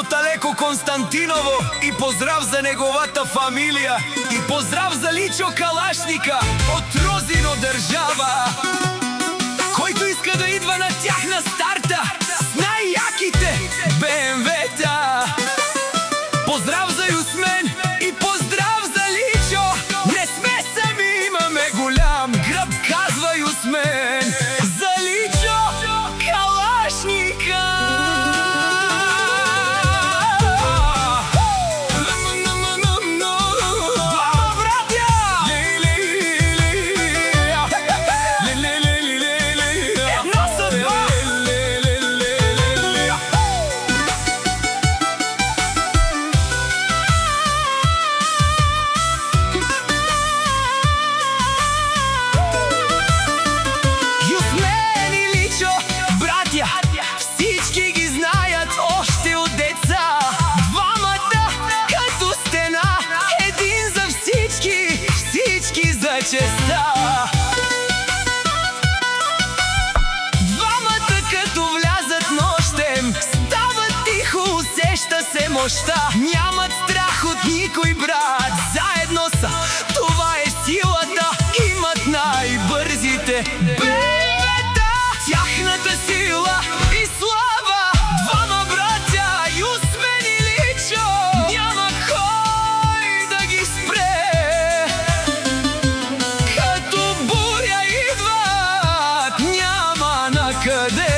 от Алеко Константиново и поздрав за неговата фамилия. И поздрав за Личо Калашника от Розино държава, който иска да идва на тяхна старта с най-яките БМВ-та. Поздрав за Юсмен и поздрав за Личо. Не сме сами, имаме голям гръб, казва Юсмен. За Личо Калашника. Всички ги знаят още от деца. Двамата като стена, един за всички, всички за честа. Двамата като влязат нощем, стават тихо, усеща се мощта. Нямат страх от никой, брат, заедно са, това е силата. Имат най-бързите БМВ-та, тяхната сила и слава. Двама братя, Юсмен и Личо, няма кой да ги спре. Като буря идват, няма накъде.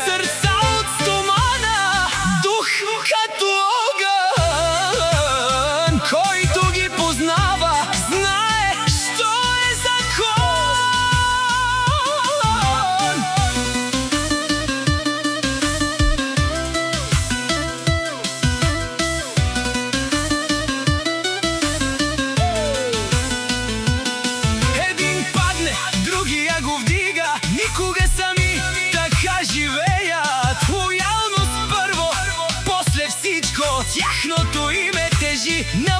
Сърца от стомана, дух като огън. Който ги познава, знае, що е закон. Един падне, другия го вдига, никога сами така живеят. Лоялност първо, после всичко, тяхното име тежи на